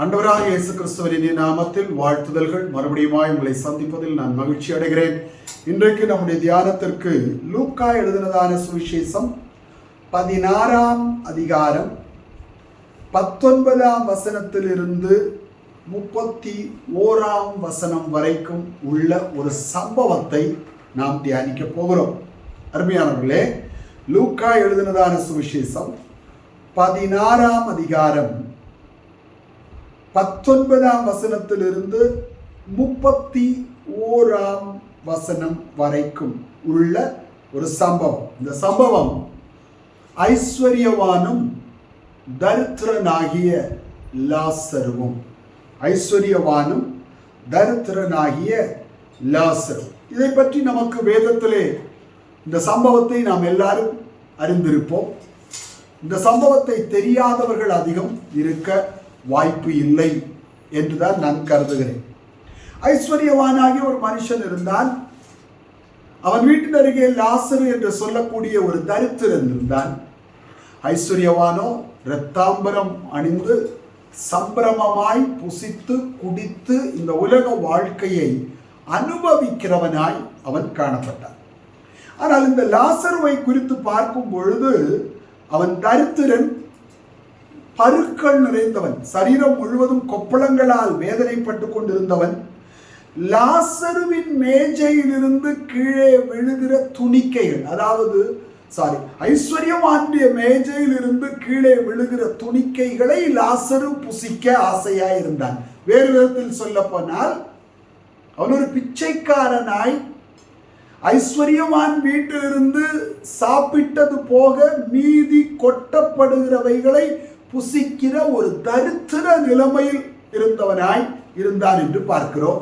ஆண்டவராகிய இயேசு கிறிஸ்துவின் நாமத்தில் வாழ்த்துதல்கள். மறுபடியும் உங்களை சந்திப்பதில் நான் மகிழ்ச்சி அடைகிறேன். இன்றைக்கு நம்முடைய தியானத்திற்கு லூக்கா எழுதினதான சுவிசேஷம் 16ஆம் அதிகாரம் 19ஆம் வசனத்திலிருந்து 31ஆம் வசனம் வரைக்கும் உள்ள ஒரு சம்பவத்தை நாம் தியானிக்க போகிறோம். அருமையானவர்களே, லூக்கா எழுதினதான சுவிசேஷம் 16ஆம் அதிகாரம் 19ஆம் வசனத்திலிருந்து 31ஆம் வசனம் வரைக்கும் உள்ள ஒரு சம்பவம். இந்த சம்பவம் ஐஸ்வர்யவானும் தரித்திரனாகிய லாசருவும். ஐஸ்வர்யவானும் தரித்திரனாகிய லாசரு. இதை பற்றி நமக்கு வேதத்திலே இந்த சம்பவத்தை நாம் எல்லாரும் அறிந்திருப்போம். இந்த சம்பவத்தை தெரியாதவர்கள் அதிகம் இருக்க வாய்ப்பு இல்லை என்றுதான் நான் கருதுகிறேன். ஐஸ்வர்யவானாகிய ஒரு மனுஷன் இருந்தான். அவன் வீட்டின் அருகே லாசரு என்று சொல்லக்கூடிய ஒரு தரித்திரன் இருந்தான். ஐஸ்வர்யவானோ இரத்தாம்பரம் அணிந்து சம்பிரமமாய் புசித்து குடித்து இந்த உலக வாழ்க்கையை அனுபவிக்கிறவனாய் அவன் காணப்பட்டான். ஆனால் இந்த லாசருவை குறித்து பார்க்கும் பொழுது அவன் தரித்திரன், பருக்கள் நிறைந்தவன், சரீரம் முழுவதும் கொப்பளங்களால் வேதனைப்பட்டு கொண்டிருந்தவன். லாசருவின் மேஜையிலிருந்து கீழே விழுகிற துணிக்கைகள், அதாவது ஐஸ்வர்யவானுடைய மேஜையிலிருந்து கீழே விழுகிற துணிக்கைகளை லாசரு புசிக்க ஆசையாயிருந்தான். வேறு விதத்தில் சொல்ல போனால் அவன் ஒரு பிச்சைக்காரனாய் ஐஸ்வர்யவான் வீட்டிலிருந்து சாப்பிட்டது போக மீதி கொட்டப்படுகிறவைகளை புசிக்கிற ஒரு தரித்திர நிலைமையில் இருந்தவனாய் இருந்தான் என்று பார்க்கிறோம்.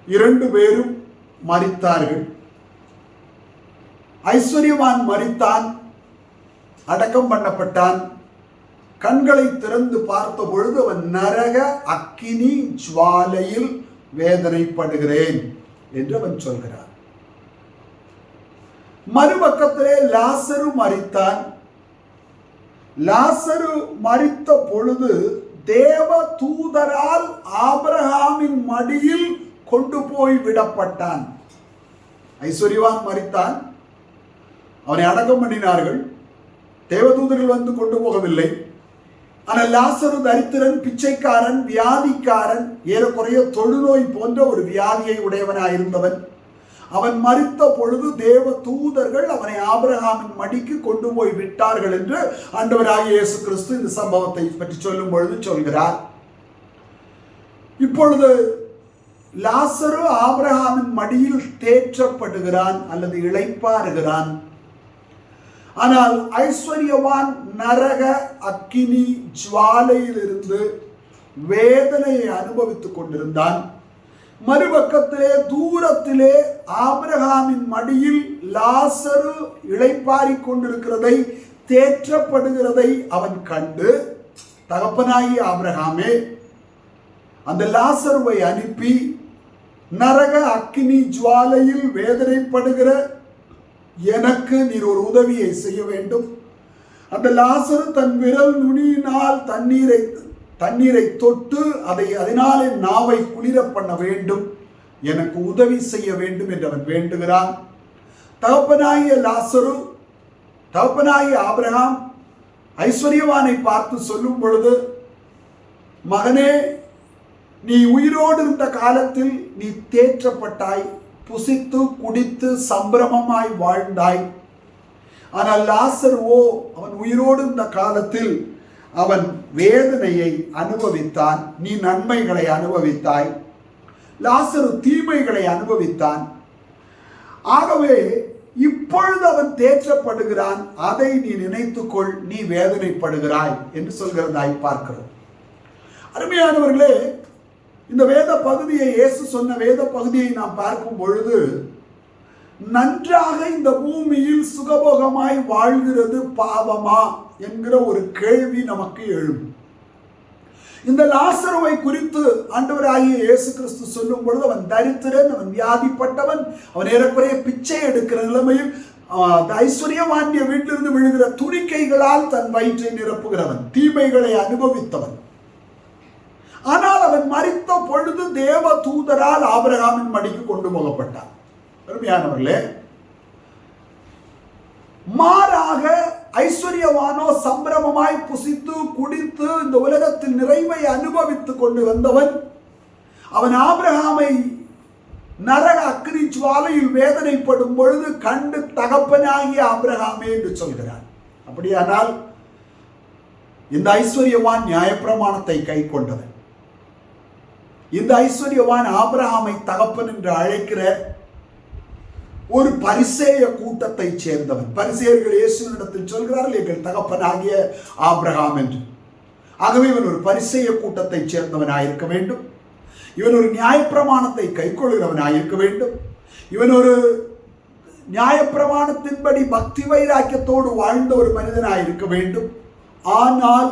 2 பேரும் மரித்தார்கள். ஐஸ்வர்யவான் மரித்தான், அடக்கம் பண்ணப்பட்டான். கண்களை திறந்து பார்த்த பொழுது அவன் நரக அக்கினி ஜுவாலையில் வேதனைப்படுகிறேன் என்று அவன் சொல்கிறான். மறுபக்கத்திலே லாசரு மரித்தான். லாசரு மரித்த பொழுது தேவ தூதரால் ஆபிரகாமின் மடியில் கொண்டு போய் விடப்பட்டான். ஐஸ்வர்யவான் மரித்தான், அவனை அடக்கம் பண்ணினார்கள். தேவதூதர்கள் வந்து கொண்டு போகவில்லை. ஆனால் லாசரு தரித்திரன், பிச்சைக்காரன், வியாதிக்காரன், ஏறக்குறைய தொழுநோய் போன்ற ஒரு வியாதியை உடையவனாயிருந்தவன். அவன் மரித்த பொழுது தேவ தூதர்கள் அவனை ஆபிரகாமின் மடிக்கு கொண்டு போய் விட்டார்கள் என்று ஆண்டவராகிய இயேசு கிறிஸ்து இந்த சம்பவத்தை பற்றி சொல்லும் பொழுது சொல்கிறார். இப்பொழுது லாசரு ஆபிரகாமின் மடியில் தேற்றப்படுகிறான் அல்லது இளைப்பாறுகிறான். ஆனால் ஐஸ்வர்யவான் நரக அக்கினி ஜுவாலையிலிருந்து வேதனையை அனுபவித்துக் கொண்டிருந்தான். மறுபக்கத்திலே தூரத்திலே ஆபிரகாமின் மடியில் லாசரு இளைப்பாறிக் கொண்டிருக்கிறதை, தேற்றப்படுகிறதை அவன் கண்டு, தகப்பனாகிய ஆபிரகாமே, அந்த லாசருவை அனுப்பி நரக அக்கினி ஜுவாலையில் வேதனைப்படுகிற எனக்கு நீர் ஒரு உதவியை செய்ய வேண்டும். அந்த லாசரு தன் விரல் நுனியினால் தண்ணீரை தொட்டு அதனாலே நாவை குளிர பண்ண வேண்டும், எனக்கு உதவி செய்ய வேண்டும் என்று அவன் வேண்டுகிறான். தகப்பனாகிய லாசரு, தகப்பனாகிய ஆபிரகாம் ஐஸ்வர்யவானை பார்த்து சொல்லும் பொழுது, மகனே, நீ உயிரோடு இருந்த காலத்தில் நீ தேற்றப்பட்டாய், புசித்து குடித்து சம்பிரமமாய் வாழ்ந்தாய். ஆனால் லாசருவோ அவன் உயிரோடு இருந்த காலத்தில் அவன் வேதனையை அனுபவித்தான். நீ நன்மைகளை அனுபவித்தாய், லாசரு தீமைகளை அனுபவித்தான். ஆகவே இப்பொழுது அவன் தேற்றப்படுகிறான், அதை நீ நினைத்துக்கொள், நீ வேதனைப்படுகிறாய் என்று சொல்கிறதாய் பார்க்கிறோம். அருமையானவர்களே, இந்த வேத பகுதியை, இயேசு சொன்ன வேத பகுதியை நாம் பார்க்கும் பொழுது, நன்றாக இந்த பூமியில் சுகபோகமாய் வாழ்கிறது பாவமா என்கிற ஒரு கேள்வி நமக்கு எழும். இந்த லாசருவை குறித்து ஆண்டவராகிய இயேசு கிறிஸ்து சொல்லும் பொழுது, அவன் தரித்திரன், அவன் வியாதிப்பட்டவன், அவன் ஏறக்குறைய பிச்சை எடுக்கிற நிலைமையில் ஐஸ்வர்யவாண்டிய வீட்டிலிருந்து விழுகிற துணிக்கைகளால் தன் வயிற்றை நிரப்புகிறவன், தீமைகளை அனுபவித்தவன். ஆனால் அவன் மரித்த பொழுது தேவ தூதரால் ஆபிரகாமின் மடிக்கு கொண்டு போகப்பட்டான். அருமையானவர்களே, மாறாக ஐஸ்வர்யவானோ சம்பிரமமாய் புசித்து குடித்து இந்த உலகத்தில் நிறைவை அனுபவித்துக் கொண்டு வந்தவன், அவன் ஆபிரகாமை நரக அக்கினி ஜுவாலையில் வேதனைப்படும் பொழுது கண்டு தகப்பனாகிய ஆபிரகாமே என்று சொல்கிறான். அப்படியானால் இந்த ஐஸ்வர்யவான் நியாயப்பிரமாணத்தை கை கொண்டவன். இந்த ஐஸ்வர்யவான் ஆபிரகாமை தகப்பன் என்று அழைக்கிற ஒரு பரிசேய கூட்டத்தை சேர்ந்தவன். பரிசேயர்கள் இயேசுவினிடத்தில் சொல்கிறார்கள், எங்கள் தகப்பனாகிய ஆபிரகாம் என்று. ஆகவே இவன் ஒரு பரிசேய கூட்டத்தை சேர்ந்தவனாயிருக்க வேண்டும். இவன் ஒரு நியாயப்பிரமாணத்தை கைக்கொள்கிறவனாயிருக்க வேண்டும். இவன் ஒரு நியாயப்பிரமாணத்தின்படி பக்தி வைராக்கியத்தோடு வாழ்ந்த ஒரு மனிதனாயிருக்க வேண்டும். ஆனால்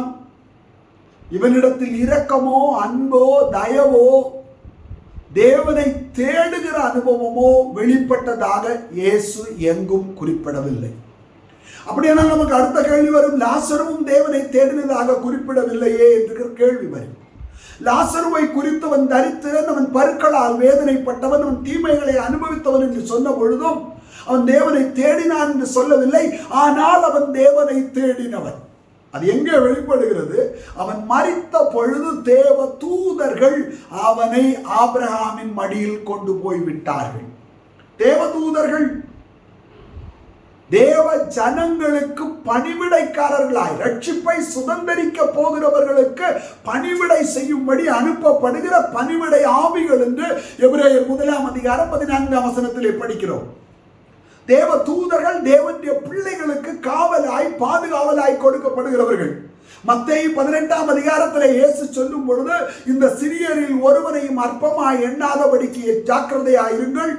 இவனிடத்தில் இரக்கமோ அன்போ தயவோ தேவனை தேடுகிற அனுபவமோ வெளிப்பட்டதாக இயேசு எங்கும் குறிப்பிடவில்லை. அப்படியானால் நமக்கு அடுத்த கேள்வி வரும், லாசருவும் தேவனை தேடினதாக குறிப்பிடவில்லையே என்கிற கேள்வி வரும். லாசருவை குறித்தவன் தரித்திரன், அவன் பருக்களால் வேதனைப்பட்டவன், அவன் தீமைகளை அனுபவித்தவன் என்று சொன்ன பொழுதும் அவன் தேவனை தேடினான் என்று சொல்லவில்லை. ஆனால் அவன் தேவனை தேடினவன். அது எங்கே வெளிப்படுகிறது? அவன் மரித்த பொழுது தேவ தூதர்கள் அவனை ஆபிரகாமின் மடியில் கொண்டு போய் விட்டார்கள். தேவ தூதர்கள் தேவ ஜனங்களுக்கு பணிவிடைக்காரர்களாய், ரட்சிப்பை சுதந்திரிக்க போகிறவர்களுக்கு பணிவிடை செய்யும்படி அனுப்பப்படுகிற பணிவிடை ஆவிகள் என்று எபிரேயர் 1:14 படிக்கிறோம். தேவ தூதர்கள் தேவனுடைய பிள்ளைகளுக்கு காவலாய் பாதுகாவலாய் கொடுக்கப்படுகிறவர்கள். மத்தேயு 18 இயேசு சொல்லும் பொழுது, இந்த சிறியரில் ஒருவனையும் அற்பமாய் எண்ணாதபடிக்கு ஜாக்கிரதையாயிருங்கள்,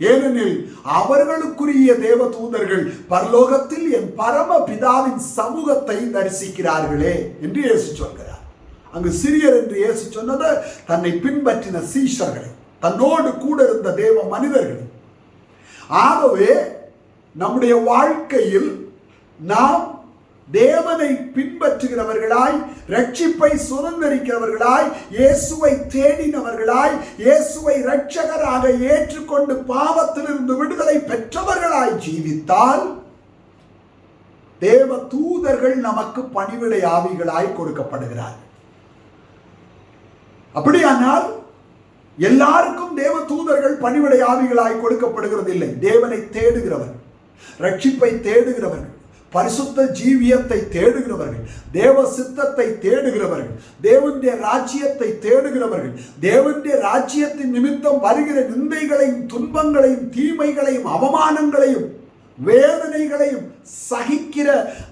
ஏனெனில் அவர்களுக்குரிய தேவ தூதர்கள் பரலோகத்தில் என் பரம பிதாவின் சமூகத்தை தரிசிக்கிறார்களே என்று இயேசு சொல்கிறார். அங்கு சிறியர் என்று இயேசு சொன்னது தன்னை பின்பற்றின சீஷர்களை, தன்னோடு கூட இருந்த தேவ மனிதர்கள். ஆகவே நம்முடைய வாழ்க்கையில் நாம் தேவனை பின்பற்றுகிறவர்களாய், ரட்சிப்பை சுதந்திரிக்கிறவர்களாய், இயேசுவை தேடினவர்களாய், இயேசுவை இரட்சகராக ஏற்றுக்கொண்டு பாவத்திலிருந்து விடுதலை பெற்றவர்களாய் ஜீவித்தால் தேவ தூதர்கள் நமக்கு பணிவிடை ஆவிகளாய் கொடுக்கப்படுகிறார்கள். அப்படியானால் எல்லாருக்கும் தேவ தூதர்கள் பணிவிடை ஆவிகளாய் கொடுக்கப்படுகிறது இல்லை. தேவனை தேடுகிறவர்கள், ரட்சிப்பை தேடுகிறவர்கள், பரிசுத்த ஜீவியத்தை தேடுகிறவர்கள், தேவ சித்தத்தை தேடுகிறவர்கள், தேவனுடைய ராஜ்யத்தை தேடுகிறவர்கள், தேவனுடைய ராஜ்யத்தின் நிமித்தம் வருகிற நிந்தைகளையும் துன்பங்களையும் தீமைகளையும் அவமானங்களையும் வேதனைகளையும் சகிக்கிற,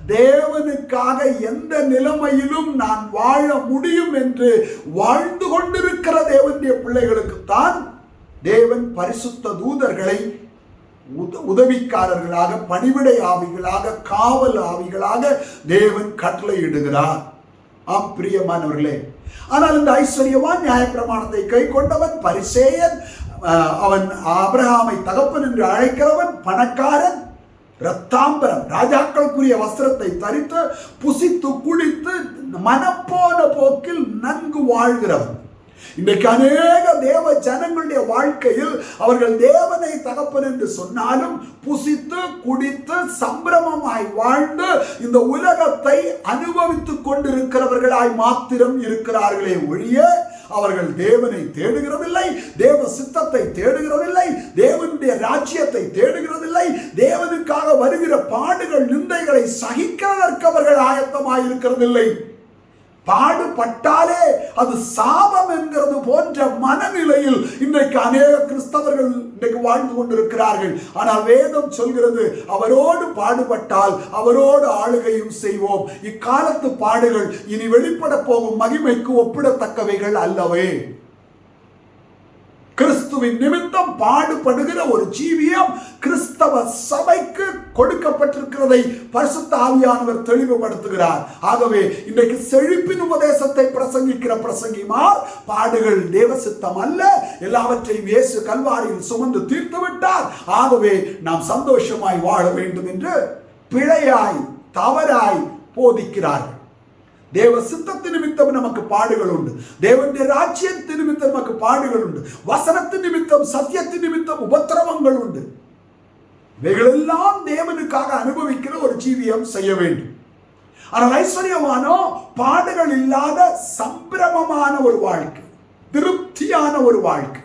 தேவனுக்காக எந்த நிலைமையிலும் நான் வாழ முடியும் என்று வாழ்ந்து கொண்டிருக்கிற தேவனுடைய பிள்ளைகளுக்குத்தான் தேவன் பரிசுத்த தூதர்களை உதவிக்காரர்களாக, பணிவிடை ஆவிகளாக, காவல் ஆவிகளாக தேவன் கட்டளையிடுகிறார். ஆம் பிரியமானவர்களே, ஆனால் இந்த ஐஸ்வர்யவான் நியாயப்பிரமாணத்தை கை கொண்டவன், பரிசேயன், அவன் ஆபிரகாமை தகப்பன் என்று அழைக்கிறவன், பணக்காரன், ரத்தாம்பரம் ராஜாக்களுக்குரிய வஸ்திரத்தை தரித்து புசித்து குடித்து மனப்போன போக்கில் நன்கு வாழ்கிறவன். இன்றைக்கு அநேக தேவ ஜனங்களுடைய வாழ்க்கையில் அவர்கள் தேவனை தகப்பன் என்று சொன்னாலும் புசித்து குடித்து சம்பிரமமாய் வாழ்ந்து இந்த உலகத்தை அனுபவித்துக் கொண்டிருக்கிறவர்களாய் மாத்திரம் இருக்கிறார்களே ஒழிய அவர்கள் தேவனை தேடுகிறதில்லை, தேவ சித்தத்தை தேடுகிறதில்லை, தேவனுடைய ராஜ்யத்தை தேடுகிறதில்லை, தேவனுக்காக வருகிற பாடுகள் நிந்தைகளை சகிக்கிறதற்கு அவர்கள் ஆயத்தமாய் இருக்கிறதில்லை. பாடுபட்டாலே அது சாபம் என்கிறது போன்ற மனநிலையில் இன்றைக்கு அநேக கிறிஸ்தவர்கள் இன்றைக்கு வாழ்ந்து கொண்டிருக்கிறார்கள். ஆனால் வேதம் சொல்கிறது, அவரோடு பாடுபட்டால் அவரோடு ஆளுகையும் செய்வோம். இக்காலத்து பாடுகள் இனி வெளிப்பட போகும் மகிமைக்கு ஒப்பிடத்தக்கவைகள் அல்லவே. கிறிஸ்துவின் நிமித்தம் பாடுபடுகிற ஒரு ஜீவியம் கிறிஸ்தவ சபைக்கு கொடுக்கப்பட்டிருக்கிறதை பரிசுத்த ஆவியானவர் தெளிவுபடுத்துகிறார். ஆகவே இன்றைக்கு செழிப்பின் உபதேசத்தை பிரசங்கிக்கிற பிரசங்கிமார், பாடுகள் தேவ சித்தம் அல்ல, எல்லாவற்றையும் இயேசு கல்வாரியில் சுமந்து தீர்த்து விட்டார், ஆகவே நாம் சந்தோஷமாய் வாழ வேண்டும் என்று பிழையாய் தவறாய் போதிக்கிறார்கள். தேவ சித்தத்தின் நிமித்தம் நமக்கு பாடுகள் உண்டு. தேவனுடைய ராஜ்யத்தின் நிமித்தம் நமக்கு பாடுகள் உண்டு. வசனத்தின் நிமித்தம், சத்தியத்தின் நிமித்தம் உபத்திரவங்கள் உண்டு. இவைகளெல்லாம் தேவனுக்காக அனுபவிக்கிற ஒரு ஜீவியம் செய்ய வேண்டும். ஆனால் ஐஸ்வர்யமானோ பாடுகள் இல்லாத சம்பிரமமான ஒரு வாழ்க்கை, திருப்தியான ஒரு வாழ்க்கை,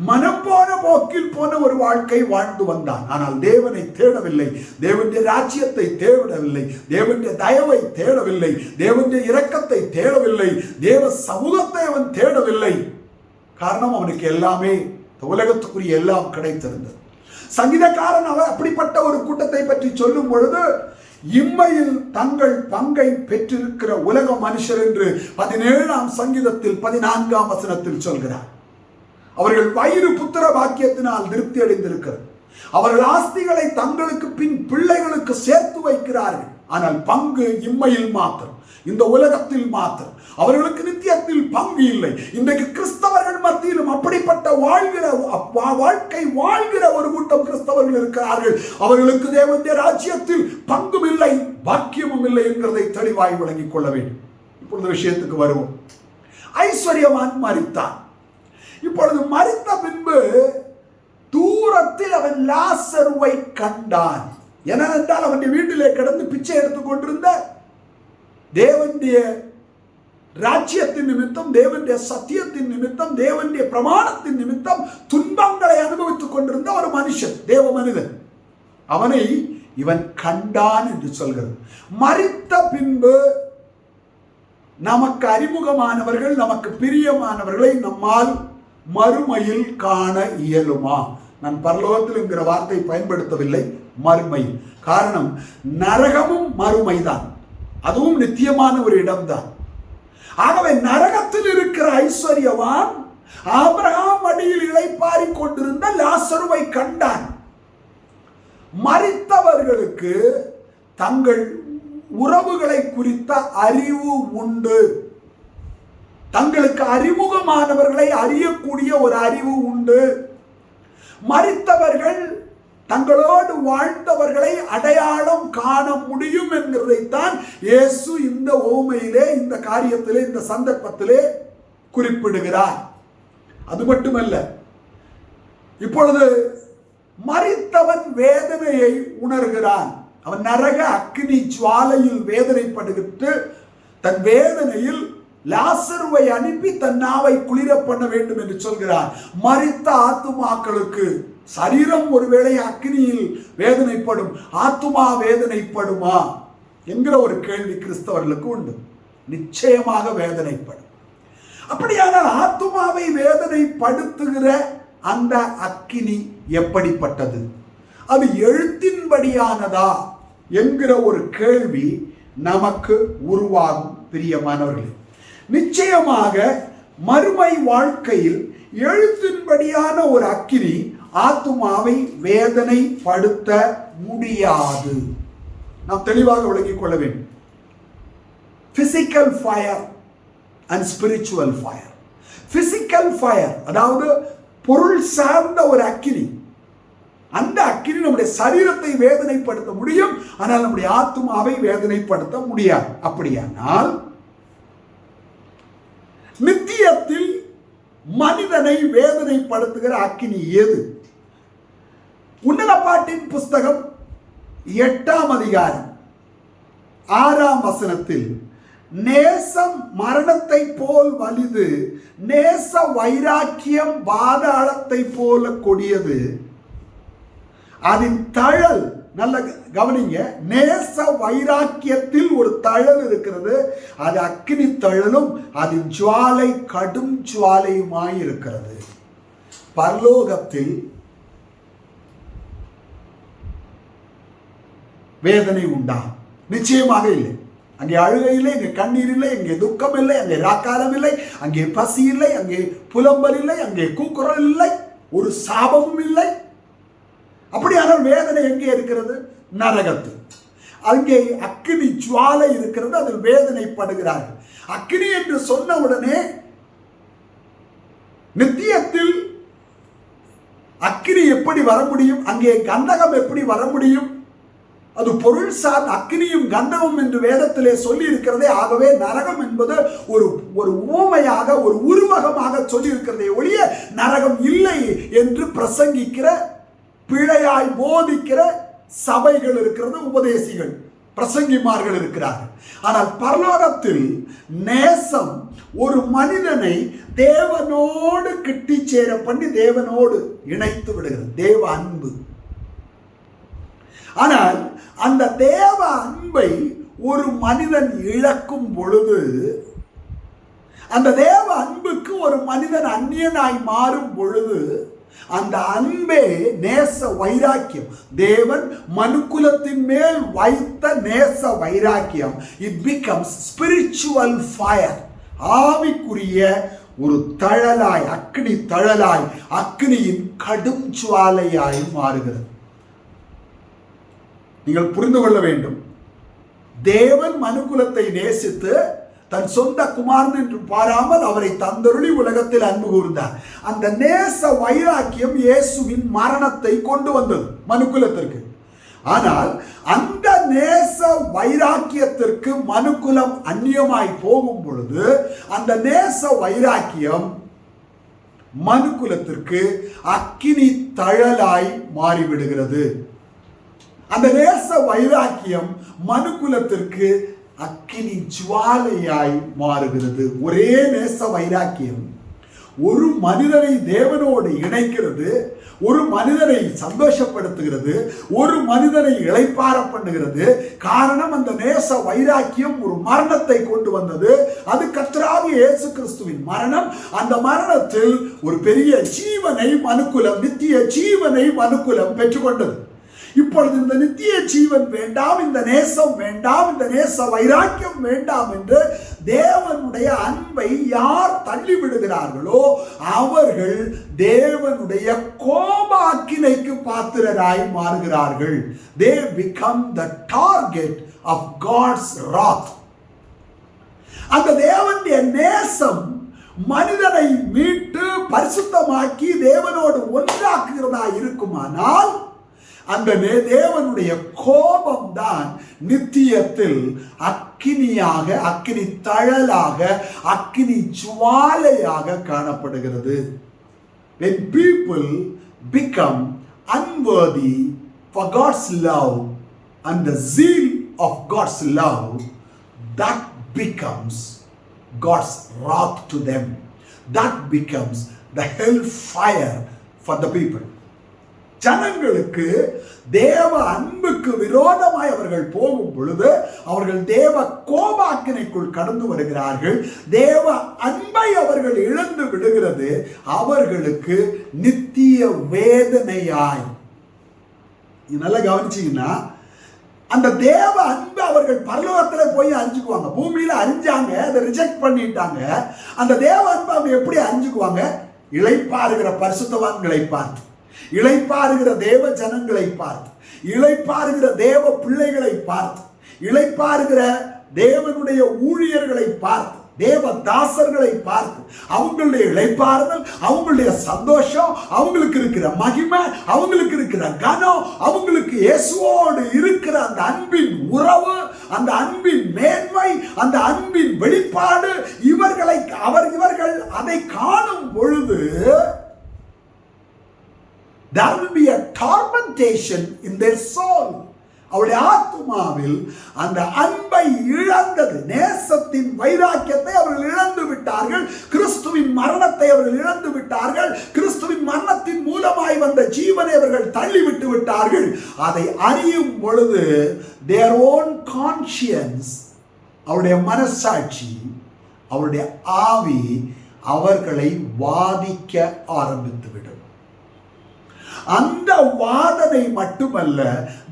மனம் போன போக்கில் போன ஒரு வாழ்க்கை வாழ்ந்து வந்தான். ஆனால் தேவனை தேடவில்லை, தேவனுடைய ராஜ்யத்தை தேடவில்லை, தேவனுடைய தயவை தேடவில்லை, தேவனுடைய இரக்கத்தை தேடவில்லை, தேவ சமூகத்தை அவன் தேடவில்லை. காரணம், அவனுக்கு எல்லாமே உலகத்துக்குரிய எல்லாம் கிடைத்திருந்தது. சங்கீதக்காரன் அவர் அப்படிப்பட்ட ஒரு கூட்டத்தை பற்றி சொல்லும் பொழுது, இம்மையில் தங்கள் பங்கை பெற்றிருக்கிற உலக மனுஷர் என்று 17ஆம் சங்கீதத்தில் 14ஆம் வசனத்தில் சொல்கிறார். அவர்கள் வயிறு புத்திர பாக்கியத்தினால் திருப்தி அடைந்திருக்கிறது. அவர்கள் ஆஸ்திகளை தங்களுக்கு பின் பிள்ளைகளுக்கு சேர்த்து வைக்கிறார்கள். ஆனால் பங்கு இம்மையில் மாத்திரம், இந்த உலகத்தில் மாத்திரம். அவர்களுக்கு நித்தியத்தில் பங்கு இல்லை. இன்றைக்கு கிறிஸ்தவர்கள் மத்தியிலும் அப்படிப்பட்ட வாழ்க்கை வாழ்கிற ஒரு கூட்டம் கிறிஸ்தவர்கள் இருக்கிறார்கள். அவர்களுக்கு தேவனுடைய ராஜ்யத்தில் பங்கும் இல்லை, பாக்கியமும் இல்லை என்கிறதை தெளிவாய் விளங்கிக் கொள்ள வேண்டும். இப்பொழுது விஷயத்துக்கு வருவோம். ஐஸ்வர்யவான் மரித்தான். இப்பொழுது மரித்த பின்பு தூரத்தில் அவன் லாசருவை கண்டான். ஏனென்றால் அவனுடைய வீட்டிலே கிடந்து பிச்சை எடுத்துக் கொண்டிருந்த, தேவனுடைய ராஜ்யத்தின் நிமித்தம், தேவனுடைய சத்தியத்தின் நிமித்தம், தேவனுடைய பிரமாணத்தின் நிமித்தம் துன்பங்களை அனுபவித்துக் கொண்டிருந்த ஒரு மனுஷன், தேவ மனிதன், அவனை இவன் கண்டான் என்று சொல்கிறது. மரித்த பின்பு நமக்கு அறிமுகமானவர்கள், நமக்கு பிரியமானவர்களை நம்மால் மறுமையில் காண இயலுமா? நான் பரலோகத்தில் என்கிற வார்த்தை பயன்படுத்தவில்லை, மறுமையில். காரணம், நரகமும் மறுமைதான், அதுவும் நித்தியமான ஒரு இடம்தான். ஆகவே நரகத்தில் இருக்கிற ஐஸ்வர்யவான் ஆபிரகாம் அடியில் இளைப்பாரி கொண்டிருந்த லாசருவை கண்டான். மரித்தவர்களுக்கு தங்கள் உறவுகளை குறித்த அறிவு உண்டு. தங்களுக்கு அறிமுகமானவர்களை அறியக்கூடிய ஒரு அறிவு உண்டு. மரித்தவர்கள் தங்களோடு வாழ்ந்தவர்களை அடையாளம் காண முடியும் என்கிறதைத்தான் இயேசு இந்த ஓமையிலே, இந்த காரியத்திலே, இந்த சந்தர்ப்பத்திலே குறிப்பிடுகிறார். அது மட்டுமல்ல, இப்பொழுது மரித்தவன் வேதனையை உணர்கிறான். அவன் நரக அக்னி ஜுவாலையில் வேதனைப்படுகிட்டு தன் வேதனையில் லாசருவை அனுப்பி தன் நாவை குளிர பண்ண வேண்டும் என்று சொல்கிறார். மரித்த ஆத்துமாக்களுக்கு சரீரம் ஒருவேளை அக்னியில் வேதனைப்படும், ஆத்துமா வேதனைப்படுமா என்கிற ஒரு கேள்வி கிறிஸ்தவர்களுக்கு உண்டு. நிச்சயமாக வேதனைப்படும். அப்படியானால் ஆத்துமாவை வேதனைப்படுத்துகிற அந்த அக்கினி எப்படிப்பட்டது? அது எழுத்தின்படியானதா என்கிற ஒரு கேள்வி நமக்கு உருவாகும். பிரியமானவர்களே, நிச்சயமாக மறுமை வாழ்க்கையில் எழுத்தின்படியான ஒரு அக்கினி ஆத்துமாவை வேதனைப்படுத்த முடியாது. நாம் தெளிவாக விளங்கிக் கொள்ள வேண்டும். Physical fire and spiritual fire. Physical fire அதாவது பொருள் சார்ந்த ஒரு அக்கினி. அந்த அக்கினி நம்முடைய சரீரத்தை வேதனைப்படுத்த முடியும், ஆனால் நம்முடைய ஆத்துமாவை வேதனைப்படுத்த முடியாது. அப்படியானால் நித்தியத்தில் மனிதனை வேதனைப்படுத்துகிற அக்கினி எது? உன்னத பாட்டின் புஸ்தகம் 8ஆம் அதிகாரம் 6ஆம் வசனத்தில், நேசம் மரணத்தை போல் வலிது, நேச வைராக்கியம் பாதாளத்தை போல கொடியது, அதன் தழல், நல்ல கவனிங்க, நேச வைராக்கியத்தில் ஒரு தழல் இருக்கிறது, அது அக்கினி தழலும் அதன் ஜுவாலை கடும் ஜுவாலையுமாய் இருக்கிறது. பரலோகத்தில் வேதனை உண்டா? நிச்சயமாக இல்லை. அங்கே அழுகை இல்லை, அங்கே கண்ணீர் இல்லை, அங்கே துக்கம் இல்லை, அங்கே ராக்காரம் இல்லை, அங்கே பசி இல்லை, அங்கே புலம்பல் இல்லை, அங்கே கூக்குரல் இல்லை, ஒரு சாபமும் இல்லை. அப்படியானால் வேதனை எங்கே இருக்கிறது? நரகத்தில். அங்கே அக்கினி ஜுவாலை இருக்கிறது, அதில் வேதனைப்படுகிறார்கள். அக்கினி என்று சொன்ன உடனே நித்தியத்தில் அக்கினி எப்படி வர முடியும்? அங்கே கந்தகம் எப்படி வர முடியும்? அது பொருள் சார்ந்த அக்னியும் கந்தமும் என்று வேதத்திலே சொல்லி இருக்கிறதே. ஆகவே நரகம் என்பது ஒரு உவமையாக, ஒரு உருவகமாக சொல்லி இருக்கிறதே ஒழிய நரகம் இல்லை என்று பிரசங்கிக்கிற, பிழையாய் போதிக்கிற சபைகள் இருக்கிறது, உபதேசிகள், பிரசங்கிமார்கள் இருக்கிறார்கள். ஆனால் பரலோகத்தில் நேசம் ஒரு மனிதனை தேவனோடு கிட்டி சேர பண்ணி தேவனோடு இணைத்து விடுகிறது, தேவ அன்பு. ஆனால் அந்த தேவ அன்பை ஒரு மனிதன் இழக்கும் பொழுது, அந்த தேவ அன்புக்கு ஒரு மனிதன் அந்நியனாய் மாறும் பொழுது, அந்த அன்பே நேச வைராக்கியம், தேவன் மனுக்குலத்தின் மேல் வைத்த நேச வைராக்கியம், இட் பிகம்ஸ் ஸ்பிரிச்சுவல் ஃபயர், ஆவிக்குரிய ஒரு தழலாய், அக்னி தழலாய், அக்னியின் கடும் ஜுவாலையாய் மாறுகிறது. நீங்கள் புரிந்து கொள்ள வேண்டும், தேவன் மனுக்குலத்தை நேசித்து தன் சொந்த குமாரன் என்று பாராமல் அவரை தந்தருளி உலகத்தில் அன்பு கூர்ந்தார். அந்த நேச வைராக்கியம் இயேசுவின் மரணத்தை கொண்டு வந்தது மனுக்குலத்திற்கு. ஆனால் அந்த நேச வைராக்கியத்திற்கு மனுக்குலம் அந்நியமாய் போகும் பொழுது, அந்த நேச வைராக்கியம் மனுக்குலத்திற்கு அக்கினி தழலாய் மாறிவிடுகிறது. அந்த நேச வைராக்கியம் மனுக்குலத்திற்கு அக்கினி ஜுவாலையாய் மாறுகிறது. ஒரே நேச வைராக்கியம் ஒரு மனிதனை தேவனோடு இணைக்கிறது, ஒரு மனிதனை சந்தோஷப்படுத்துகிறது, ஒரு மனிதனை இளைப்பாற பண்ணுகிறது. காரணம், அந்த நேச வைராக்கியம் ஒரு மரணத்தை கொண்டு வந்தது. அது கர்த்தராகிய இயேசு கிறிஸ்துவின் மரணம். அந்த மரணத்தில் ஒரு பெரிய ஜீவனை மனுக்குலம், நித்திய ஜீவனை மனுக்குலம் பெற்றுக்கொண்டது. இப்பொழுது இந்த நித்திய ஜீவன் வேண்டாம், இந்த நேசம் வேண்டாம், இந்த நேச வைராக்கியம் வேண்டாம் என்று தேவனுடைய அன்பை யார் தள்ளிவிடுகிறார்களோ அவர்கள் தேவனுடைய கோபாக்கினைக்கு பாத்திரராய் மாறுகிறார்கள். They become the target of God's wrath. அந்த தேவனுடைய நேசம் மனிதனை மீட்டு பரிசுத்தமாக்கி தேவனோடு ஒன்றாக்குகிறதா இருக்குமானால், அந்த தேவனுடைய கோபம் தான் நித்தியத்தில் அக்கினியாக, அக்கினி தழலாக, அக்கினி ஜுவாலையாக காணப்படுகிறது. When people become unworthy for God's love and the zeal of God's love, that becomes God's wrath to them. That becomes the hellfire for the people. ஜனங்களுக்கு தேவ அன்புக்கு விரோதமாய் அவர்கள் போகும் பொழுது அவர்கள் தேவ கோபாக்கினைக்குள் கடந்து வருகிறார்கள். தேவ அன்பை அவர்கள் இழந்து விடுகிறது. அவர்களுக்கு நித்திய வேதனையாய். நல்லா கவனிச்சீங்கன்னா, அந்த தேவ அன்பு அவர்கள் பரலோகத்தில் போய் அறிஞ்சுக்குவாங்க. பூமியில அறிஞ்சாங்க, அதை ரிஜெக்ட் பண்ணிட்டாங்க. அந்த தேவ அன்பு அவங்க எப்படி அறிஞ்சுக்குவாங்க? இளைப்பாறுகிற பரிசுத்தவான்களை பார்த்து, இளைப்பாறுகிற தேவ ஜனங்களை பார்த்து, இளைப்பாறுகிற தேவ பிள்ளைகளை பார்த்து, இளைப்பாறுகிற தேவனுடைய ஊழியர்களை பார்த்து, தேவ தாசர்களை பார்த்து, அவங்களுடைய இளைப்பாறுதல், அவங்களுடைய சந்தோஷம், அவங்களுக்கு இருக்கிற மகிமை, அவங்களுக்கு இருக்கிற கனம், அவங்களுக்கு இயேசுவோடு இருக்கிற அந்த அன்பின் உறவு, அந்த அன்பின் மேன்மை, அந்த அன்பின் வெளிப்பாடு, இவர்கள் அதை காணும் பொழுது there will be a tormentation in their soul. அவருடைய ஆத்துமாவில் அந்த அன்பை இழந்தது, நேசத்தின் வைராக்கியத்தை அவர்கள் இழந்து விட்டார்கள். கிறிஸ்துவின் மரணத்தை அவர்கள் இழந்து விட்டார்கள். கிறிஸ்துவின் மரணத்தின் மூலமாய் வந்த ஜீவனை அவர்கள் தள்ளிவிட்டு விட்டார்கள். அதை அறியும் பொழுது their own conscience, அவருடைய மனசாட்சி, அவருடைய ஆவி அவர்களை வாதிக்க ஆரம்பித்துவிடும். அந்த வாதனை மட்டுமல்ல,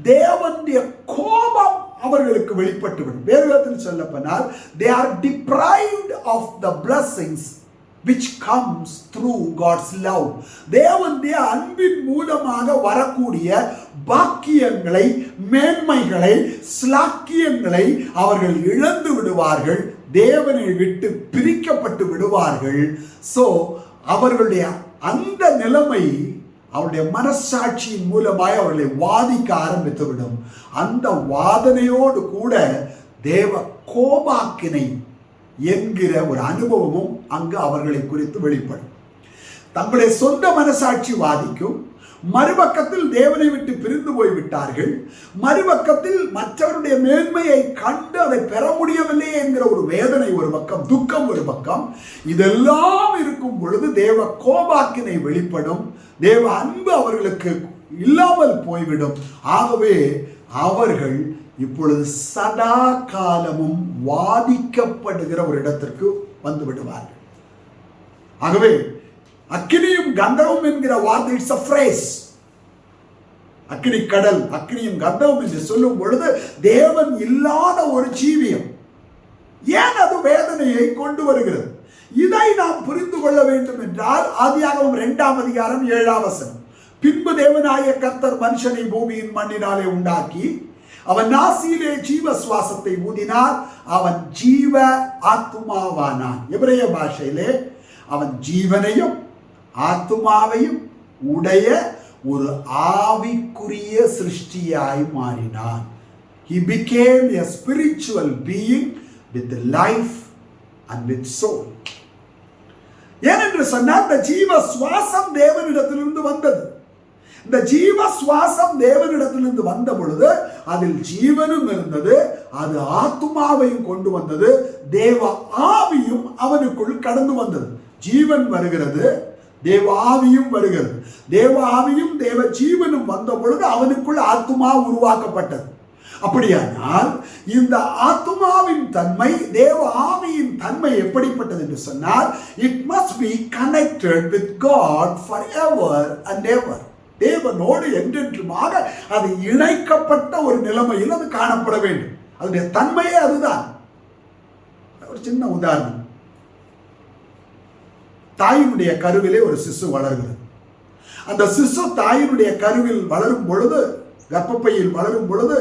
தேவனுடைய கோபம் அவர்களுக்கு வெளிப்பட்டுவிடும். வேதத்தில் சொல்லப்போனால் they are deprived of the blessings which comes through God's love. தேவனுடைய அன்பின் மூலமாக வரக்கூடிய பாக்கியங்களை, மேன்மைகளை, ஸ்லாக்கியங்களை அவர்கள் இழந்து விடுவார்கள். தேவனை விட்டு பிரிக்கப்பட்டு விடுவார்கள். சோ அவர்களுடைய அந்த நிலைமை அவருடைய மனசாட்சியின் மூலமாய் அவர்களை வாதிக்க ஆரம்பித்துவிடும். அந்த வாதனையோடு கூட தேவ கோபாக்கினை என்கிற ஒரு அனுபவமும் அங்கு அவர்களை குறித்து வெளிப்படும். தங்களுடைய சொந்த மனசாட்சி வாதிக்கும், மறுபக்கத்தில் தேவனை விட்டு பிரிந்து போய்விட்டார்கள், மறுபக்கத்தில் மற்றவருடைய மேன்மையை கண்டு அதை பெற முடியவில்லை என்கிற ஒரு வேதனை ஒரு பக்கம், துக்கம் ஒரு பக்கம். இதெல்லாம் இருக்கும் பொழுது தேவ கோபாக்கினை வெளிப்படும், தேவ அன்பு அவர்களுக்கு இல்லாமல் போய்விடும். ஆகவே அவர்கள் இப்பொழுது சதா காலமும் வாதிக்கப்படுகிற ஒரு இடத்திற்கு வந்து விடுவார்கள். ஆகவே அக்கினியும் கந்தமும் என்கிற வார்த்தை இட்ஸ் a phrase. அக்கினி கடல், அக்கினியும் கந்தமும் என்று சொல்லும் பொழுது தேவன் இல்லாத ஒரு ஜீவியம். ஏன் அது வேதனையை கொண்டு வருகிறது? இதை நாம் புரிந்து கொள்ள வேண்டும் என்றால் ஆதியாகமம் 2ஆம் அதிகாரம் 7ஆம் வசனம். பின்பு தேவனாய கர்த்தர் மனுஷனை பூமியின் மண்ணினாலே உண்டாக்கி அவன் நாசியிலே ஜீவ சுவாசத்தை ஊதினார், அவன் ஜீவ ஆத்துமாவானான். எபிரேய பாஷையிலே அவன் ஜீவனையும் ஆத்துமாவையும் உடைய ஒரு ஆவிக்குரிய சிருஷ்டியாய் மாறினான். He became a spiritual being with life and with soul. ஏனென்று சொன்னால் இந்த ஜீவ சுவாசம் தேவனிடத்திலிருந்து வந்தது. இந்த ஜீவ சுவாசம் தேவனிடத்திலிருந்து வந்த பொழுது அதில் ஜீவனும் இருந்தது, அது ஆத்துமாவையும் கொண்டு வந்தது, தேவ ஆவியும் அவனுக்குள் கடந்து வந்தது. ஜீவன் வருகிறது, தேவ ஆவியும் வருகிறது. தேவ ஆவியும் தேவ ஜீவனும் வந்த பொழுது அவனுக்குள் ஆத்துமா உருவாக்கப்பட்டது. அப்படியானால் இந்த ஆத்துமாவின் தன்மை, தேவ ஆவியின் தன்மை எப்படிப்பட்டது என்று சொன்னால், it must be connected with God forever and ever. தேவனோடு என்றென்றுமாக அது இணைக்கப்பட்ட ஒரு நிலைமையில் அது காணப்பட வேண்டும். அதனுடைய தன்மையே அதுதான். ஒரு சின்ன உதாரணம், தாயினுடைய கருவிலே ஒரு சிசு வளர்கிறது. அந்த சிசு தாயினுடைய கருவில் வளரும் பொழுது, கர்ப்பப்பையில் வளரும் பொழுது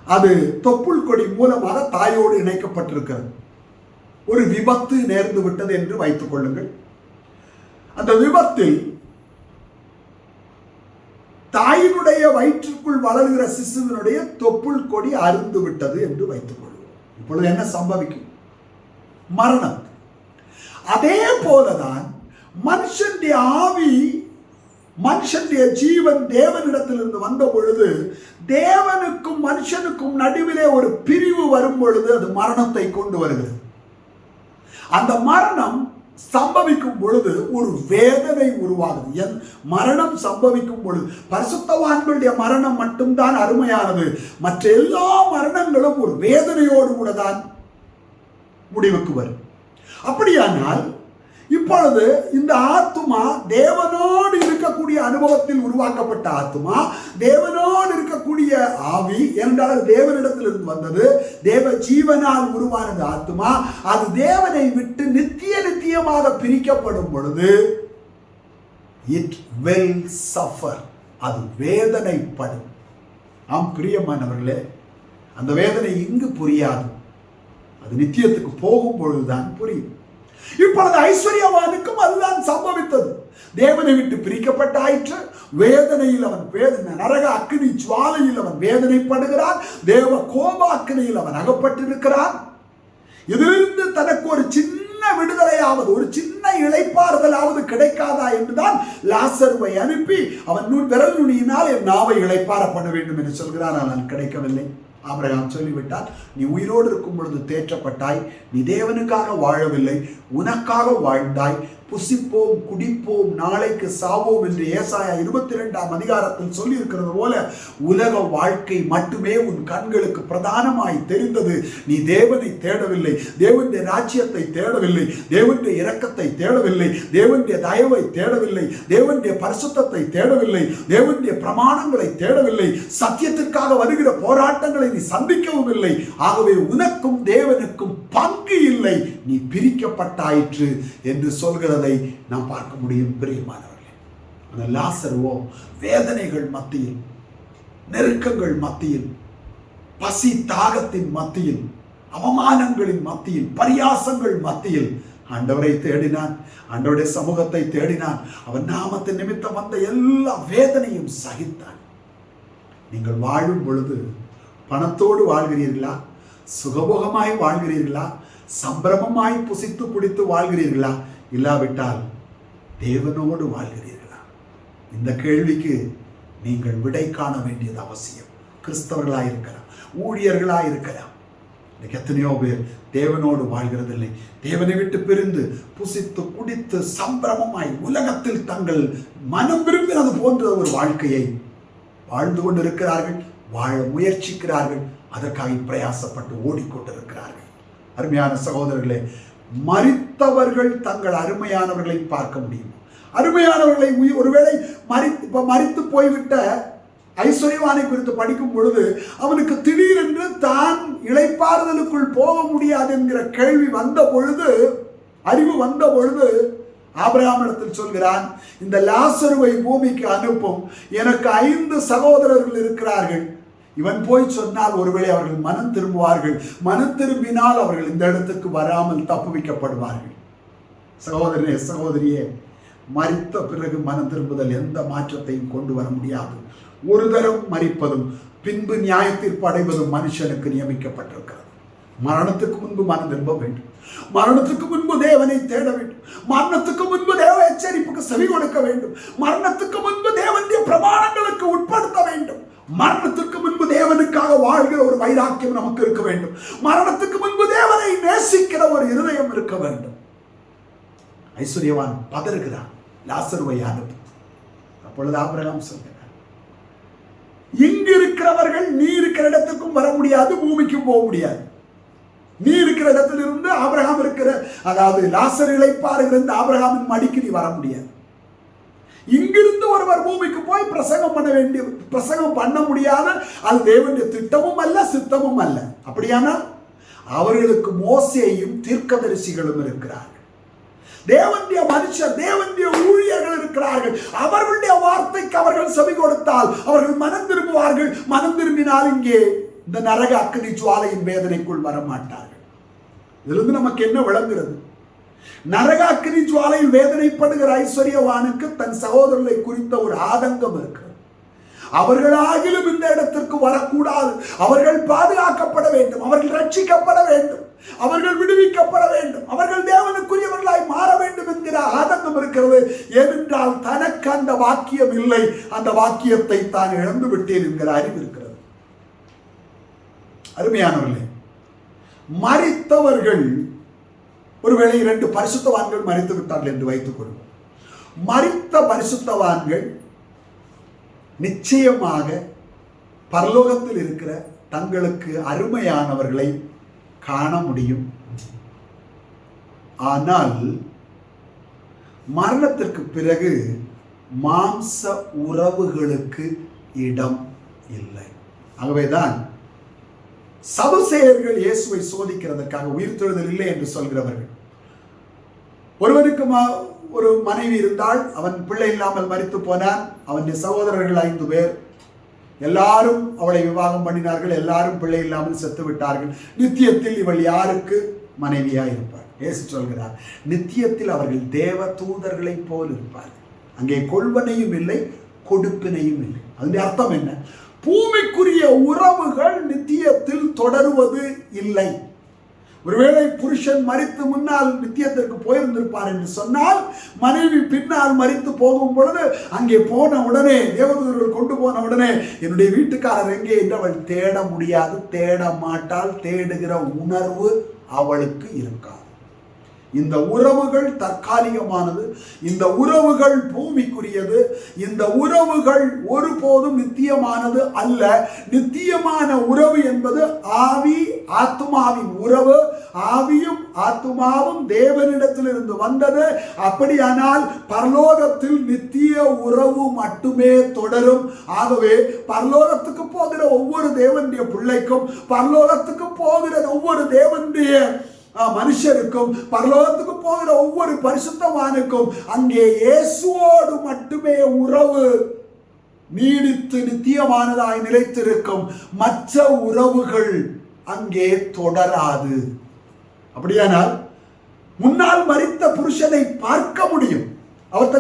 அது தொப்புள் கொடி மூலமாக தாயோடு இணைக்கப்பட்டிருக்கிறது. ஒரு விபத்து நேர்ந்து விட்டது என்று வைத்துக் கொள்ளுங்கள். அந்த விபத்தில் தாயினுடைய வயிற்றுக்குள் வளர்கிற சிசுவினுடைய தொப்புள் கொடி அருந்து விட்டது என்று வைத்துக் கொள்வோம். இப்பொழுது என்ன சம்பவிக்கும்? மரணம். அதே போலதான் மனுஷனுடைய ஆவி, மனுஷனுடைய ஜீவன் தேவனிடத்திலிருந்து வந்த பொழுது தேவனுக்கும் மனுஷனுக்கும் நடுவிலே ஒரு பிரிவு வரும் பொழுது அது மரணத்தை கொண்டு வருகிறது. அந்த மரணம் சம்பவிக்கும் பொழுது ஒரு வேதனை உருவாகுது. மரணம் சம்பவிக்கும் பொழுது பரிசுத்தவான்களுடைய மரணம் மட்டும்தான் அருமையானது, மற்ற எல்லா மரணங்களும் ஒரு வேதனையோடு கூட தான் முடிவுக்கு வரும். அப்படியானால் இப்பொழுது இந்த ஆத்துமா தேவனோடு இருக்கக்கூடிய அனுபவத்தில் உருவாக்கப்பட்ட ஆத்துமா, தேவனோடு இருக்கக்கூடிய ஆவி, என்றால் தேவனிடத்திலிருந்து வந்தது, தேவ ஜீவனால் உருவானது ஆத்துமா, அது தேவனை விட்டு நித்தியமாக பிரிக்கப்படும் பொழுது it will suffer, அது வேதனைப்படும். ஆம் பிரியமானவர்களே, அந்த வேதனை இங்கு புரியாது, அது நித்தியத்துக்கு போகும் பொழுதுதான் புரியும். இப்பொழுது ஐஸ்வர்யவானுக்கும் அதுதான் சம்பவித்தது. தேவனை விட்டு பிரிக்கப்பட்டாயிற்று. வேதனையில் அவன் நரக அக்கினி ஜுவாலையில் அவன் வேதனைப்படுகிறான். தேவ கோபாக்கினையில் அவன் அகப்பட்டிருக்கிறான். இதிலிருந்து தனக்கு ஒரு சின்ன விடுதலையாவது, ஒரு சின்ன இளைப்பாறுதலாவது கிடைக்காதா என்றுதான் லாசருவை அனுப்பி அவன் விரல் நுனியினால் என் நாவை இளைப்பாற பண்ண வேண்டும் என்று சொல்கிறான். ஆனால் கிடைக்கவில்லை. ஆபிரகாம் சொல்லிவிட்டார், நீ உயிரோடு இருக்கும் பொழுது தேற்றப்பட்டாய், நீ தேவனுக்காக வாழவில்லை, உனக்காக வாழ்ந்தாய், புசிப்போம் குடிப்போம் நாளைக்கு சாவோம் என்று ஏசாயா 22ஆம் அதிகாரத்தில் சொல்லி இருக்கிறது போல உலக வாழ்க்கை மட்டுமே உன் கண்களுக்கு பிரதானமாய் தெரிந்தது. நீ தேவனை தேடவில்லை, தேவனுடைய ராஜ்யத்தை தேடவில்லை, தேவனுடைய இரக்கத்தை தேடவில்லை, தேவனுடைய தயவை தேடவில்லை, தேவனுடைய பரிசுத்தத்தை தேடவில்லை, தேவனுடைய பிரமாணங்களை தேடவில்லை, சத்தியத்திற்காக வருகிற போராட்டங்களை நீ சந்திக்கவும் இல்லை. ஆகவே உனக்கும் தேவனுக்கும் பங்கு இல்லை, நீ பிரிக்கப்பட்டாயிற்று என்று சொல்கிறது நாம் பார்க்க முடியும். பிரியமானவர்களே, அந்த லாசருவோ வேதனைகள் மத்தியில், நெருக்கங்கள் மத்தியில், பசி தாகத்தின் மத்தியில், அவமானங்களின் மத்தியில், பரியாசங்கள் மத்தியில் ஆண்டவரை தேடினான், ஆண்டவருடைய சமூகத்தை தேடினான். அவன் நாமத்தின் நிமித்தம் வந்த எல்லா வேதனையும் சகித்தான். நீங்கள் வாழும் பொழுது பணத்தோடு வாழ்கிறீர்களா? சுகபோகமாய் வாழ்கிறீர்களா? சம்பிரமமாய் புசித்து குடித்து வாழ்கிறீர்களா? இல்லாவிட்டால் தேவனோடு வாழ்கிறீர்களா? இந்த கேள்விக்கு நீங்கள் விடை காண வேண்டியது அவசியம். கிறிஸ்தவர்களாக இருக்கலாம், ஊழியர்களாக இருக்கலாம். எத்தனையோ பேர் தேவனோடு வாழ்கிறதில்லை. தேவனை விட்டு பிரிந்து புசித்து குடித்து சம்பிரமமாய் உலகத்தில் தங்கள் மனம் விரும்பினது போன்ற ஒரு வாழ்க்கையை வாழ்ந்து கொண்டிருக்கிறார்கள், வாழ முயற்சிக்கிறார்கள், அதற்காக பிரயாசப்பட்டு ஓடிக்கொண்டிருக்கிறார்கள். அருமையான சகோதரர்களே, மரித்தவர்கள் தங்கள் அருமையானவர்களை பார்க்க முடியும். அருமையானவர்களை ஒருவேளை மரித்து போய்விட்ட ஐஸ்வர்யவானை குறித்து படிக்கும் பொழுது அவனுக்கு திடீரென்று தான் இளைப்பாறுதலுக்குள் போக முடியாது என்கிற கேள்வி வந்த பொழுது, அறிவு வந்த பொழுது ஆபிரகாமிடத்தில் சொல்கிறான், இந்த லாசருவை பூமிக்கு அனுப்பும், எனக்கு 5 சகோதரர்கள் இருக்கிறார்கள். இவன் போய் சொன்னால் ஒருவேளை அவர்கள் மனம் திரும்புவார்கள். மனம் திரும்பினால் அவர்கள் இந்த இடத்துக்கு வராமல் தப்புவிக்கப்படுவார்கள். சகோதரனே, சகோதரியே, மரித்த பிறகு மனம் திரும்புதல் எந்த மாற்றத்தையும் கொண்டு வர முடியாது. ஒரு தரம் மரிப்பதும் பின்பு நியாய தீர்ப்பு அடைவதும் மனுஷனுக்கு நியமிக்கப்பட்டிருக்கிறது. மரணத்துக்கு முன்பு மனம் திரும்ப வேண்டும். மரணத்துக்கு முன்பு தேவனை தேட வேண்டும். மரணத்துக்கு முன்பு தேவ எச்சரிப்புக்கு செவி கொடுக்க வேண்டும். மரணத்துக்கு முன்பு தேவனுடைய பிரமாணங்களுக்கு உட்படுத்த வேண்டும். மரணத்துக்கு முன்பு தேவனுக்காக வாழ்கிற ஒரு வைராக்கியம் நமக்கு இருக்க வேண்டும். மரணத்துக்கு முன்பு தேவனை நேசிக்கிற ஒரு இருதயம் இருக்க வேண்டும். ஐஸ்வர்யவான் பதறுகிறான், லாசருவை அனுப்பு. அப்பொழுது ஆபிரகாம் சொல்கிறார், இங்கு இருக்கிறவர்கள் நீ இருக்கிற இடத்துக்கும் வர முடியாது, பூமிக்கும் போக முடியாது. நீ இருக்கிற இடத்திலிருந்து ஆபிரகாம் இருக்கிற, அதாவது லாசர் இளைப்பாறுகிற இந்த ஆபிரகாமின் மடிக்கு நீ வர முடியாது. இங்கிருந்து ஒருவர் பூமிக்கு போய் பிரசங்கம் பண்ண முடியாத, அது தேவனுடைய திட்டமும் அல்ல, சித்தமும் அல்ல. அப்படியானால் அவர்களுக்கு மோசேயும் தீர்க்கதரிசிகளும் இருக்கிறார்கள். தேவனுடைய மனுஷர், தேவனுடைய ஊழியர்கள் இருக்கிறார்கள். அவர்களுடைய வார்த்தைக்கு அவர்கள் செவி கொடுத்தால் அவர்கள் மனம் திரும்புவார்கள். மனம் திரும்பினால் இங்கே இந்த நரக அக்கினி ஜுவாலையின் வேதனைக்குள் வரமாட்டார்கள். இதிலிருந்து நமக்கு என்ன விளங்குகிறது? நரக அக்கினி ஜுவாலையில் வேதனைப்படுகிற ஐஸ்வர்யவானுக்கு தன் சகோதரர்களை குறித்த ஒரு ஆதங்கம் இருக்கிறது. அவர்களாகிலும் இந்த இடத்திற்கு வரக்கூடாது, அவர்கள் பாதுகாக்கப்பட வேண்டும், அவர்கள் ரட்சிக்கப்பட வேண்டும், அவர்கள் விடுவிக்கப்பட வேண்டும், அவர்கள் தேவனுக்குரியவர்களாய் மாற வேண்டும் என்கிற ஆதங்கம் இருக்கிறது. ஏனென்றால் தனக்கு அந்த வாக்கியம் இல்லை, அந்த வாக்கியத்தை தான் இழந்து விட்டேன் என்கிற அறிவு இருக்கிறது. அருமையானவர்களே, மரித்தவர்கள் ஒருவேளை 2 பரிசுத்தவான்கள் மரித்து விட்டார்கள் என்று வைத்துக் கொள்வோம். மரித்த பரிசுத்தவான்கள் நிச்சயமாக பரலோகத்தில் இருக்கிற தங்களுக்கு அருமையானவர்களை காண முடியும். ஆனால் மரணத்திற்கு பிறகு மாம்ச உறவுகளுக்கு இடம் இல்லை. ஆகவேதான் சதுசேயர்கள் இயேசுவை சோதிக்கிறதற்காக உயிர்த்தெழுதல் இல்லை என்று சொல்கிறவர்கள், ஒருவனுக்கு ஒரு மனைவி இருந்தால், அவன் பிள்ளை இல்லாமல் மரித்து போனான். அவனுடைய சகோதரர்கள் 5 பேர், எல்லாரும் அவளை விவாகம் பண்ணினார்கள், எல்லாரும் பிள்ளை இல்லாமல் செத்து விட்டார்கள். நித்தியத்தில் இவள் யாருக்கு மனைவியா இருப்பார்? இயேசு சொல்கிறார், நித்தியத்தில் அவர்கள் தேவ தூதர்களை போல் இருப்பார்கள். அங்கே கொள்வனையும் இல்லை, கொடுப்பினையும் இல்லை. அதனுடைய அர்த்தம் என்ன? பூமிக்குரிய உறவுகள் நித்தியத்தில் தொடருவது இல்லை. ஒருவேளை புருஷன் மரித்து முன்னால் நித்தியத்திற்கு போயிருந்திருப்பார் என்று சொன்னால், மனைவி பின்னால் மரித்து போகும் பொழுது அங்கே போன உடனே, தேவதூதர்கள் கொண்டு போன உடனே, என்னுடைய வீட்டுக்காரர் எங்கே என்று அவள் தேட முடியாது, தேட மாட்டாள். தேடுகிற உணர்வு அவளுக்கு இருக்காது. இந்த உறவுகள் தற்காலிகமானது, இந்த உறவுகள் பூமிக்குரியது, இந்த உறவுகள் ஒருபோதும் நித்தியமானது அல்ல. நித்தியமான உறவு என்பது ஆவி ஆத்துமாவின் உறவு. ஆவியும் ஆத்துமாவும் தேவனிடத்திலிருந்து வந்தது. அப்படியானால் பரலோகத்தில் நித்திய உறவு மட்டுமே தொடரும். ஆகவே பரலோகத்துக்கு போகிற ஒவ்வொரு தேவனுடைய பிள்ளைக்கும், பரலோகத்துக்கு போகிற ஒவ்வொரு தேவனுடைய மனுஷருக்கும், பரலோகத்துக்கு போகிற ஒவ்வொரு பரிசுத்தவானுக்கும் அங்கே இயேசுவோடு மட்டுமே உறவு நீடித்து நித்தியமானதாய் நிலைத்திருக்கும். மற்ற உறவுகள் அங்கே தொடராது. அப்படியானால் முன்னால் மரித்த புருஷனை பார்க்க முடியும். அவர்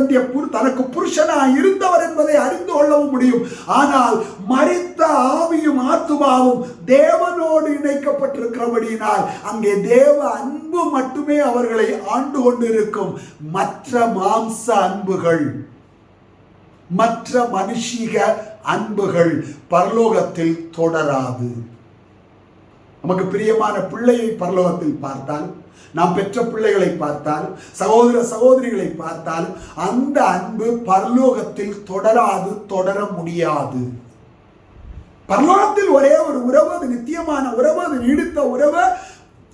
தனக்கு புருஷனாய் இருந்தவர் என்பதை அறிந்து கொள்ளவும் முடியும். ஆனால் மரித்த ஆவியும் ஆத்துமாவும் தேவனோடு இணைக்கப்பட்டிருக்கிறபடியினால் அங்கே தேவ அன்பு மட்டுமே அவர்களை ஆண்டு கொண்டிருக்கும். மற்ற மாம்ச அன்புகள், மற்ற மனுஷிக அன்புகள் பரலோகத்தில் தொடராது. நமக்கு பிரியமான பிள்ளையை பரலோகத்தில் பார்த்தால், நாம் பெற்ற பிள்ளைகளை பார்த்தால், சகோதர சகோதரிகளை பார்த்தால், அந்த அன்பு பரலோகத்தில் தொடராது, தொடர முடியாது. பரலோகத்தில் ஒரே ஒரு உறவு, அது நித்தியமான உறவு, அது நீடித்த உறவு.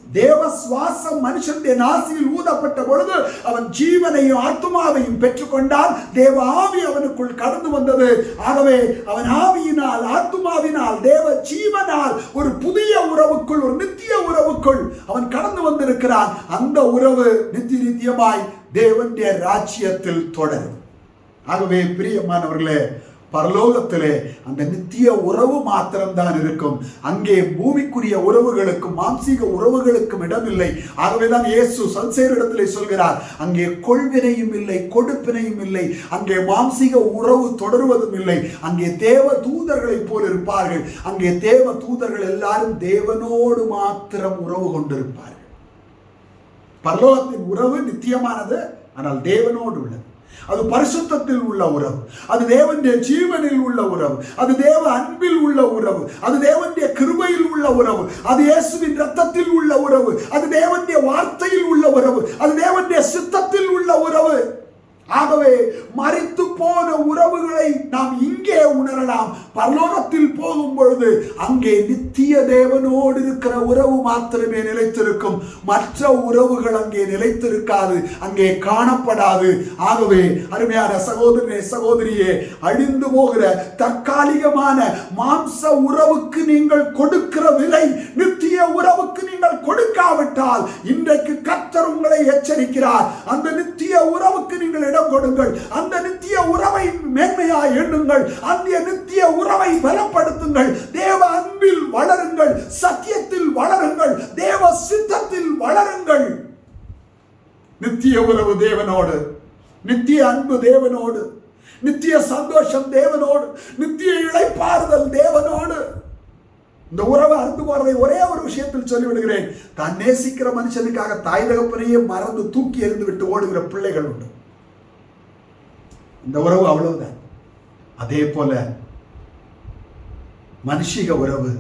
தேவ சுவாசம் மனுஷனுடைய நாசியில் ஊதப்பட்ட பொழுது அவன் ஜீவனையும் ஆத்துமாவையும் பெற்றுக்கொண்டால் தேவ ஆவி அவனுக்குள் கடந்து வந்தது. ஆகவே அவன் ஆவியினால், ஆத்துமாவினால், தேவ ஜீவனால் ஒரு புதிய உறவுக்குள், ஒரு நித்திய உறவுக்குள் அவன் கடந்து வந்திருக்கிறான். அந்த உறவு நித்தியமாய் தேவனுடைய ராஜ்யத்தில் தொடரும். ஆகவே பிரியமானவர்களே, பரலோகத்திலே அந்த நித்திய உறவு மாத்திரம்தான் இருக்கும். அங்கே பூமிக்குரிய உறவுகளுக்கும் மாம்சீக உறவுகளுக்கும் இடமில்லை. ஆகவேதான் இயேசு சல்சேரிடத்திலே சொல்கிறார், அங்கே கொள்வினையும் இல்லை, கொடுப்பினையும் இல்லை, அங்கே மாம்சீக உறவு தொடருவதும் இல்லை. அங்கே தேவ தூதர்களை போல் இருப்பார்கள். அங்கே தேவ தூதர்கள் எல்லாரும் தேவனோடு மாத்திரம் உறவு கொண்டிருப்பார்கள். பரலோகத்தின் உறவு நித்தியமானது, ஆனால் தேவனோடு உள்ளது. அது பரிசுத்தத்தில் உள்ள உறவு, அது தேவனுடைய ஜீவனில் உள்ள உறவு, அது தேவ அன்பில் உள்ள உறவு, அது தேவனுடைய கிருபையில் உள்ள உறவு, அது இயேசுவின் இரத்தத்தில் உள்ள உறவு, அது தேவனுடைய வார்த்தையில் உள்ள உறவு, அது தேவனுடைய சித்தத்தில் உள்ள உறவு. ஆகவே மரித்து போன உறவுகளை நாம் இங்கே உணரலாம். பரலோகத்தில் போகும் பொழுது அங்கே நித்திய தேவனோடு இருக்கிற உறவு மாத்திரமே நிலைத்திருக்கும். மற்ற உறவுகள் அங்கே நிலைத்திருக்காது, அங்கே காணப்படாது. ஆகவே அருமையான சகோதரனே, சகோதரியே, அழிந்து போகிற தற்காலிகமான மாம்ச உறவுக்கு நீங்கள் கொடுக்கிற விலை நித்திய உறவுக்கு நீங்கள் கொடுக்காவிட்டால் இன்றைக்கு கர்த்தர் உங்களை எச்சரிக்கிறார். அந்த நித்திய உறவுக்கு நீங்கள் இடம் கொடுங்கள். அந்த நித்திய உறவை மேன்மையாய் எண்ணுங்கள். அந்த நித்திய உறவை பலப்படுத்துங்கள். தேவ அன்பில் வளருங்கள், சத்தியத்தில் வளருங்கள், தேவ சித்தத்தில் வளருங்கள். நித்திய உறவு தேவனோடு, நித்திய அன்பு தேவனோடு, நித்திய சந்தோஷம் தேவனோடு, நித்திய இளைப்பாறுதல் தேவனோடு. இந்த உறவை அறுந்து போறதை ஒரே ஒரு விஷயத்தில் சொல்லிவிடுகிறேன். தான் நேசிக்கிற மனுஷனுக்காக தாய் தகப்பனையே மறந்து தூக்கி எறிந்து விட்டு ஓடுகிற பிள்ளைகள் உண்டு. இந்த உறவு அவ்வளவுதான். அதே போல மனுஷிக உறவு,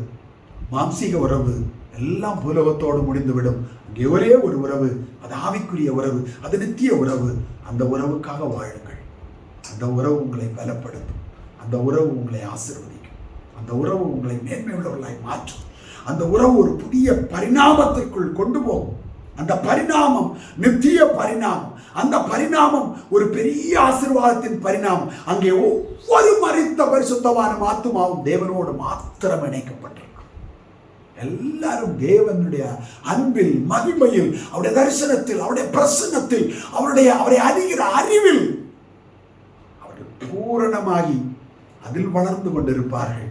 மாம்சீக உறவு எல்லாம் பூலோகத்தோடு முடிந்துவிடும். அங்கே ஒரே ஒரு உறவு, அது ஆவிக்குரிய உறவு, அது நித்திய உறவு. அந்த உறவுக்காக வாழுங்கள். அந்த உறவு உங்களை பலப்படுத்தும். அந்த உறவு உங்களை ஆசீர்வதிக்கும். அந்த உறவு உங்களை மேன்மை உள்ளவர்களாய் மாற்றும். அந்த உறவு ஒரு புதிய பரிணாமத்திற்குள் கொண்டு போகும். அந்த பரிணாமம் நித்திய பரிணாமம். அந்த பரிணாமம் ஒரு பெரிய ஆசீர்வாதத்தின் பரிணாமம். அங்கே ஒவ்வொரு மரித்த பரிசுத்தமான ஆத்துமாவும் தேவனோடு மாத்திரம் இணைக்கப்பட்டிருக்கும். எல்லாரும் தேவனுடைய அன்பில், மகிமையில், அவருடைய தரிசனத்தில், அவருடைய பிரசன்னத்தில், அவரை அறிகிற அறிவில் அவர்கள் பூரணமாகி அதில் வளர்ந்து கொண்டிருப்பார்கள்.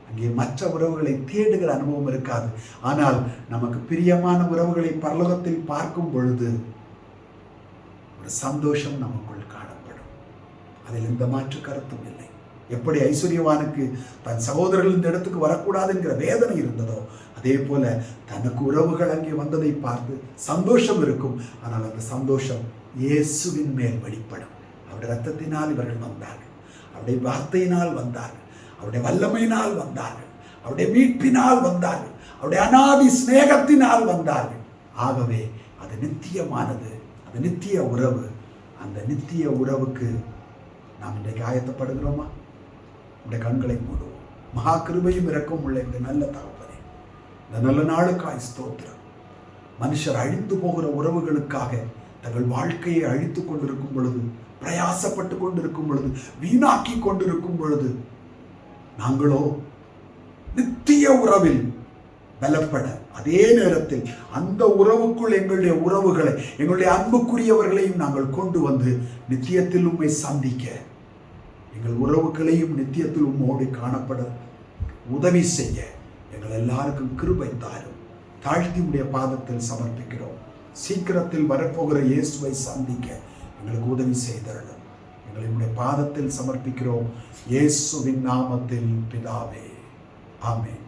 அங்கே மற்ற உறவுகளை தேடுகிற அனுபவம் இருக்காது. ஆனால் நமக்கு பிரியமான உறவுகளை பரலோகத்தில் பார்க்கும் பொழுது ஒரு சந்தோஷம் நமக்குள் காணப்படும். அதில் எந்த மாற்று கருத்தும் இல்லை. எப்படி ஐஸ்வர்யவானுக்கு தன் சகோதரர்கள் இந்த இடத்துக்கு வரக்கூடாது என்கிற வேதனை இருந்ததோ, அதே போல தனக்கு உறவுகள் அங்கே வந்ததை பார்த்து சந்தோஷம் இருக்கும். ஆனால் அந்த சந்தோஷம் இயேசுவின் மேல் வெளிப்படும். அவருடைய இரத்தத்தினால் இவர்கள் வந்தார்கள், அவருடைய வார்த்தையினால் வந்தார்கள், அவருடைய வல்லமையினால் வந்தார்கள், அவருடைய மீட்பினால் வந்தார்கள், அவருடைய அநாதி சிநேகத்தினால் வந்தார்கள். ஆகவே அது நித்தியமானது, அது நித்திய உறவு. அந்த நித்திய உறவுக்கு நாம் இன்றைக்கு ஆயத்தப்படுகிறோமா? இந்த கண்களை மூடுவோம். மகா கிருபையும் இரக்கம் உள்ள இந்த நல்ல தகப்பனே, இந்த நல்ல நாளுக்காய் ஸ்தோத்திரம். மனுஷர் அழிந்து போகிற உறவுகளுக்காக தங்கள் வாழ்க்கையை அழித்து கொண்டிருக்கும் பொழுது, பிரயாசப்பட்டு கொண்டிருக்கும் பொழுது, வீணாக்கி கொண்டிருக்கும் பொழுது, நாங்களோ நித்திய உறவில் பலப்பட, அதே நேரத்தில் அந்த உறவுக்குள் எங்களுடைய உறவுகளை, எங்களுடைய அன்புக்குரியவர்களையும் நாங்கள் கொண்டு வந்து நித்தியத்தில் உம்மை சந்திக்க, எங்கள் உறவுகளையும் நித்தியத்தில் உம்மோடு காணப்பட உதவி செய்ய எங்கள் எல்லாருக்கும் கிருபை தாரும். தாழ்த்தி உடைய பாதத்தில் சமர்ப்பிக்கிறோம். சீக்கிரத்தில் வரப்போகிற இயேசுவை சந்திக்க எங்களுக்கு உதவி செய்தருளும். எங்களுடைய பாதத்தில் சமர்ப்பிக்கிறோம், இயேசுவின் நாமத்தில் பிதாவே, ஆமென்.